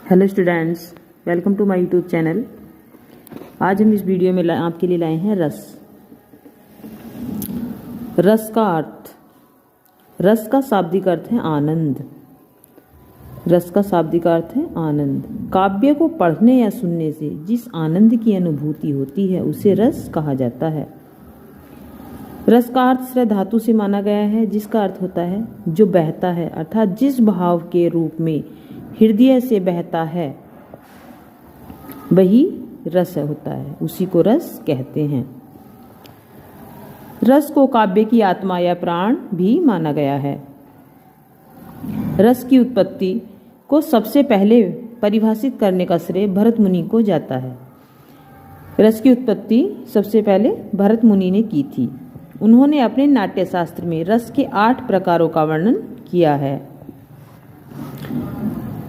Hello students, welcome to my YouTube channel. आज हम इस वीडियो में आपके लिए लाए हैं रस। रस का अर्थ, रस का शाब्दिक अर्थ है आनंद। रस का शाब्दिक अर्थ है आनंद। काव्य को पढ़ने या सुनने से जिस आनंद की अनुभूति होती है उसे रस कहा जाता है। रस का अर्थ श्रय धातु से माना गया है, जिसका अर्थ होता है जो बहता है, अर्थात जिस भाव के रूप में हृदय से बहता है वही रस होता है, उसी को रस कहते हैं। रस को काव्य की आत्मा या प्राण भी माना गया है। रस की उत्पत्ति को सबसे पहले परिभाषित करने का श्रेय भरत मुनि को जाता है। रस की उत्पत्ति सबसे पहले भरत मुनि ने की थी। उन्होंने अपने नाट्य शास्त्र में रस के 8 प्रकारों का वर्णन किया है।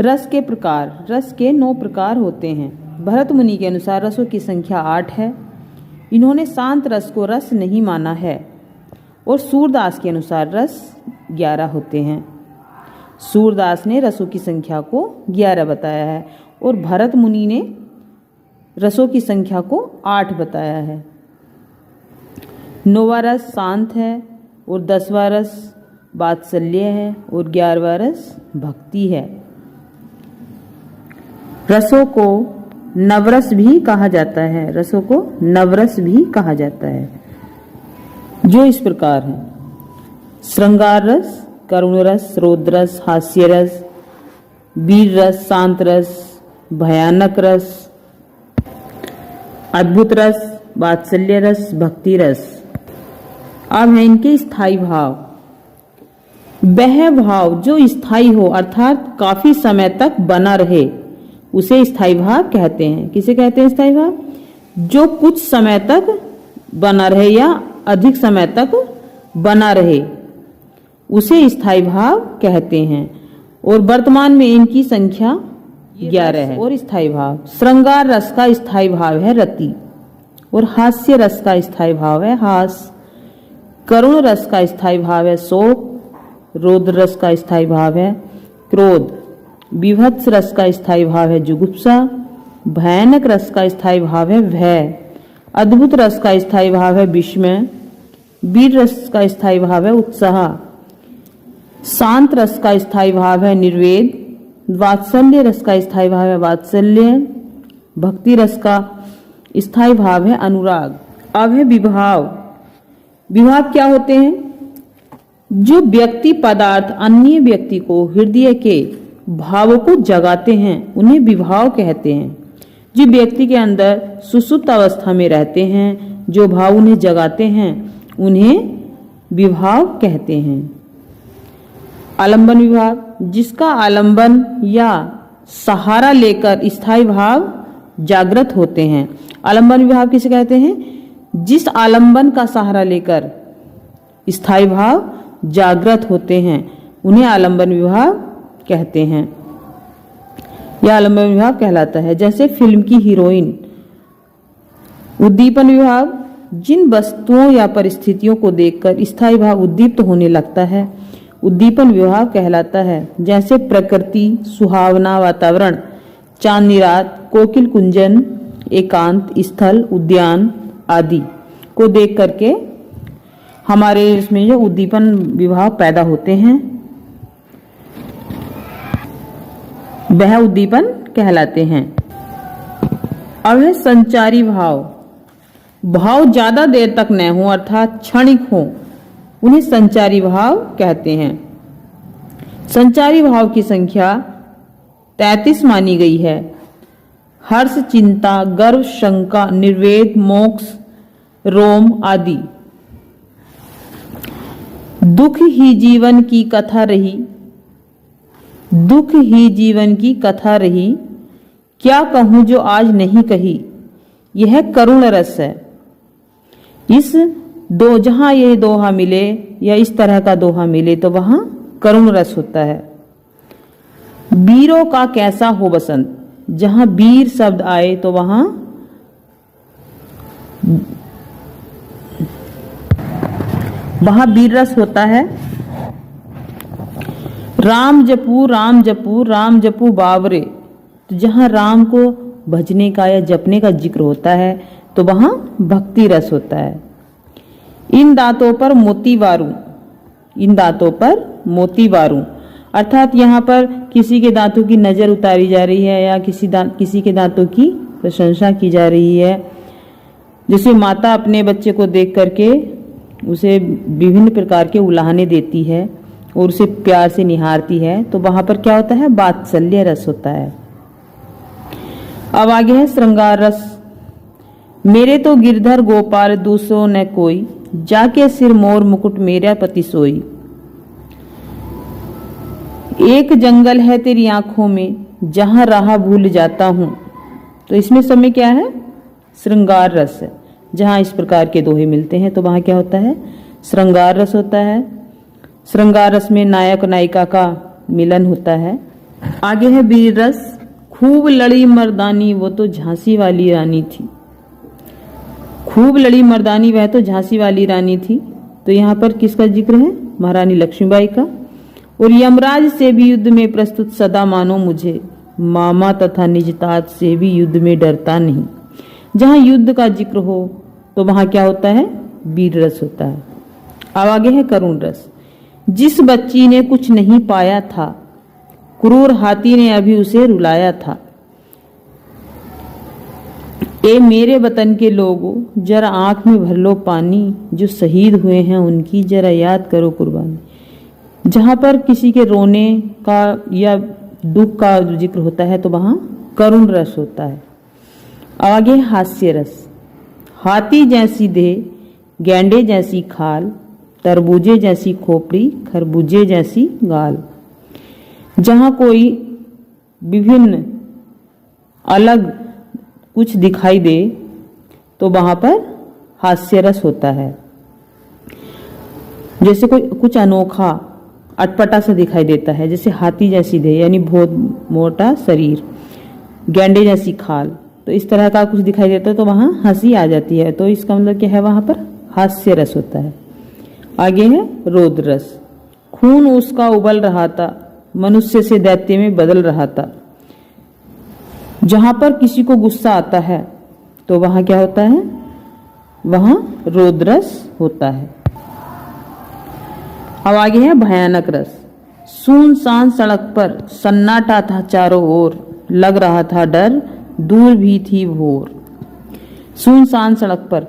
रस के प्रकार, रस के 9 प्रकार होते हैं। भरत मुनि के अनुसार रसों की संख्या 8 है। इन्होंने शांत रस को रस नहीं माना है और सूरदास के अनुसार रस 11 होते हैं। सूरदास ने रसों की संख्या को 11 बताया है और भरत मुनि ने रसों की संख्या को 8 बताया है। 9वां रस शांत है और 10वां रस वात्सल्य है और 11वां रस भक्ति है। रसों को नवरस भी कहा जाता है। रसों को नवरस भी कहा जाता है, जो इस प्रकार है: श्रृंगार रस, करुण रस, रौद्र रस, हास्य रस, वीर रस, शांत रस, भयानक रस, अद्भुत रस, वात्सल्य रस, भक्ति रस। अब है इनके स्थायी भाव। वह भाव जो स्थायी हो, अर्थात काफी समय तक बना रहे, उसे स्थायी भाव कहते हैं। किसे कहते हैं स्थायी भाव? जो कुछ समय तक बना रहे या अधिक समय तक बना रहे, उसे स्थायी भाव कहते हैं। और वर्तमान में इनकी संख्या 11 है। और स्थायी भाव, श्रृंगार रस का स्थायी भाव है रति और हास्य रस का स्थायी भाव है हास। करुण रस का स्थायी भाव है शोक। रौद्र रस का स्थायी भाव है क्रोध। विभत्स रस का स्थायी भाव है जुगुप्सा। भयानक रस का स्थायी भाव है भय। अद्भुत रस का स्थायी भाव है विस्मय। वीर रस का स्थायी भाव है उत्साह। शांत रस का स्थायी भाव है निर्वेद। वात्सल्य रस का स्थायी भाव है वात्सल्य। भक्ति रस का स्थायी भाव है अनुराग। अब है विभाव। विभाव क्या होते हैं? जो व्यक्ति पदार्थ अन्य व्यक्ति को हृदय के भावों को जगाते हैं उन्हें विभाव कहते हैं। जो व्यक्ति के अंदर सुषुप्त अवस्था में रहते हैं, जो भाव उन्हें जगाते हैं, उन्हें विभाव कहते हैं। आलंबन विभाव, जिसका आलंबन या सहारा लेकर स्थायी भाव जागृत होते हैं। आलंबन विभाव किसे कहते हैं? जिस आलंबन का सहारा लेकर स्थायी भाव जागृत होते हैं, उन्हें आलंबन विभाव कहते हैं। यह आलंबन विभाव कहलाता है। जैसे फिल्म की हीरोइन। उद्दीपन विभाव, जिन वस्तुओं या परिस्थितियों को देखकर स्थायी भाव उद्दीप्त होने लगता है, उद्दीपन विभाव कहलाता है। जैसे प्रकृति, सुहावना वातावरण, चांदनी रात, कोकिल कुंजन, एकांत स्थल, उद्यान आदि को देख करके हमारे इसमें जो उद्दीपन विभाव पैदा होते हैं, वह उद्दीपन कहलाते हैं। अब है संचारी भाव। भाव ज्यादा देर तक न हो, अर्थात क्षणिक हो, उन्हें संचारी भाव कहते हैं। संचारी भाव की संख्या 33 मानी गई है। हर्ष, चिंता, गर्व, शंका, निर्वेद, मोक्ष, रोम आदि। दुख ही जीवन की कथा रही। दुख ही जीवन की कथा रही, क्या कहूं जो आज नहीं कही, यह करुण रस है। इस दो, जहां ये दोहा मिले या इस तरह का दोहा मिले तो वहां करुण रस होता है। वीरों का कैसा हो बसंत, जहां वीर शब्द आए तो वहां वीर रस होता है। राम जपू राम जपू राम जपू बावरे, तो जहाँ राम को भजने का या जपने का जिक्र होता है तो वहाँ भक्ति रस होता है। इन दांतों पर मोती वारूं, इन दांतों पर मोती वारूं, अर्थात यहाँ पर किसी के दांतों की नजर उतारी जा रही है या किसी के दांतों की प्रशंसा की जा रही है। जैसे माता अपने बच्चे को देख करके उसे विभिन्न प्रकार के उलाहने देती है और उसे प्यार से निहारती है, तो वहां पर क्या होता है, वात्सल्य रस होता है। अब आगे है श्रृंगार रस। मेरे तो गिरधर गोपाल दूसरो न कोई, जाके सिर मोर मुकुट मेरा पति सोई। एक जंगल है तेरी आंखों में, जहां राह भूल जाता हूं। तो इसमें समय क्या है, श्रृंगार रस है। जहां इस प्रकार के दोहे मिलते हैं तो वहां क्या होता है, श्रृंगार रस होता है। श्रृंगार रस में नायक नायिका का मिलन होता है। आगे है वीर रस। खूब लड़ी मर्दानी वो तो झांसी वाली रानी थी। खूब लड़ी मर्दानी वह तो झांसी वाली रानी थी। तो यहाँ पर किसका जिक्र है, महारानी लक्ष्मीबाई का। और यमराज से भी युद्ध में प्रस्तुत सदा मानो मुझे, मामा तथा निजतात से भी युद्ध में डरता नहीं। जहां युद्ध का जिक्र हो तो वहां क्या होता है, वीर रस होता है। अब आगे है करुण रस। जिस बच्ची ने कुछ नहीं पाया था, क्रूर हाथी ने अभी उसे रुलाया था। ए मेरे वतन के लोगों, जरा आंख में भर लो पानी, जो शहीद हुए हैं उनकी जरा याद करो कुर्बानी। जहां पर किसी के रोने का या दुख का जिक्र होता है तो वहां करुण रस होता है। आगे हास्य रस। हाथी जैसी देह, गैंडे जैसी खाल, तरबूजे जैसी खोपड़ी, खरबूजे जैसी गाल। जहां कोई विभिन्न अलग कुछ दिखाई दे तो वहां पर हास्य रस होता है। जैसे कोई कुछ अनोखा अटपटा सा दिखाई देता है, जैसे हाथी जैसी देह यानी बहुत मोटा शरीर, गैंडे जैसी खाल, तो इस तरह का कुछ दिखाई देता है तो वहां हंसी आ जाती है। तो इसका मतलब क्या है, वहां पर हास्य रस होता है। आगे है रोद रस। खून उसका उबल रहा था, मनुष्य से दैत्य में बदल रहा था। जहां पर किसी को गुस्सा आता है तो वहां क्या होता है, वहां रोद रस होता है। अब आगे है भयानक रस। सुनसान सड़क पर सन्नाटा था चारों ओर, लग रहा था डर, दूर भी थी भोर। सुनसान सड़क पर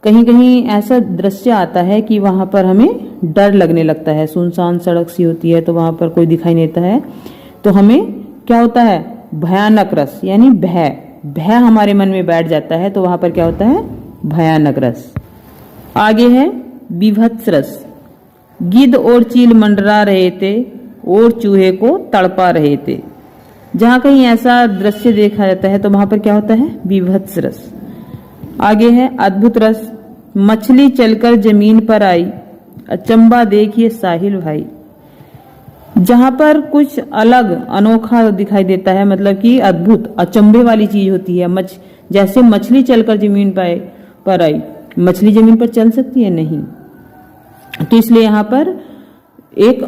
कहीं कहीं ऐसा दृश्य आता है कि वहां पर हमें डर लगने लगता है। सुनसान सड़क सी होती है तो वहां पर कोई दिखाई नहीं देता है तो हमें क्या होता है, भयानक रस यानी भय, भय हमारे मन में बैठ जाता है तो वहां पर क्या होता है, भयानक रस। आगे है विभत्स रस। गिद्ध और चील मंडरा रहे थे और चूहे को तड़पा रहे थे। जहां कहीं ऐसा दृश्य देखा जाता है तो वहां पर क्या होता है, विभत्स रस। आगे है अद्भुत रस। मछली चलकर जमीन पर आई, अचंबा देखिए साहिल भाई। जहां पर कुछ अलग अनोखा दिखाई देता है, मतलब कि अद्भुत अचंबे वाली चीज होती है। जैसे मछली चलकर जमीन पर आई, मछली जमीन पर चल सकती है, नहीं। तो इसलिए यहाँ पर एक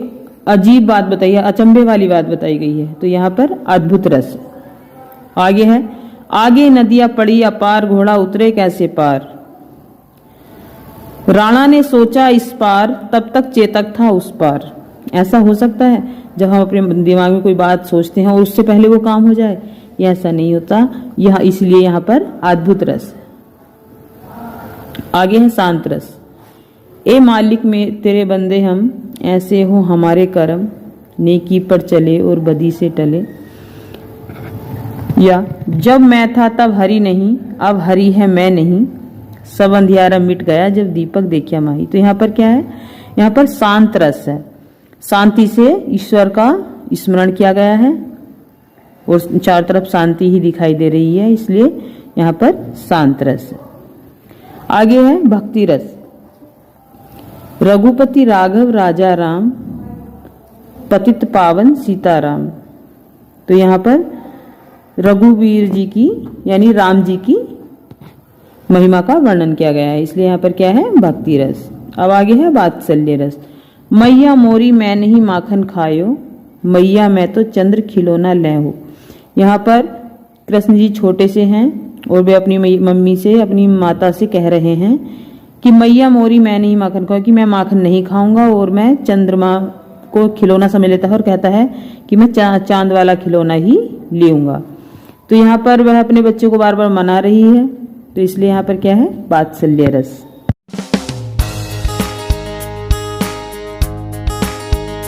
अजीब बात बताई है, अचंबे वाली बात बताई गई है, तो यहाँ पर अद्भुत रस। आगे है आगे नदियां पड़ी अपार, घोड़ा उतरे कैसे पार। राणा ने सोचा इस पार, तब तक चेतक था उस पार। ऐसा हो सकता है जब हम अपने दिमाग में कोई बात सोचते हैं और उससे पहले वो काम हो जाए, ये ऐसा नहीं होता यह, इसलिए यहाँ पर अद्भुत रस। आगे है शांत रस। ए मालिक में तेरे बंदे हम, ऐसे हो हमारे कर्म, नेकी पर चले और बदी से टले। या जब मैं था तब हरि नहीं, अब हरि है मैं नहीं, सब अंधियारा मिट गया जब दीपक देखा माही। तो यहाँ पर क्या है, यहाँ पर शांत रस है। शांति से ईश्वर का स्मरण किया गया है और चारों तरफ शांति ही दिखाई दे रही है, इसलिए यहाँ पर शांत रस है। आगे है भक्ति रस। रघुपति राघव राजा राम, पतित पावन सीताराम। तो यहाँ पर रघुवीर जी की यानी राम जी की महिमा का वर्णन किया गया है, इसलिए यहाँ पर क्या है, भक्ति रस। अब आगे है वात्सल्य रस। मैया मोरी मैं नहीं माखन खायो, मैया मैं तो चंद्र खिलौना ले हो। यहाँ पर कृष्ण जी छोटे से हैं और वे अपनी मम्मी से, अपनी माता से कह रहे हैं कि मैया मोरी मैं नहीं माखन खाऊं, कि मैं माखन नहीं खाऊंगा और मैं चंद्रमा को खिलौना समझ लेता है और कहता है कि मैं चांद वाला खिलौना ही लूंगा। तो यहाँ पर वह अपने बच्चे को बार बार मना रही है, तो इसलिए यहाँ पर क्या है, वात्सल्य रस।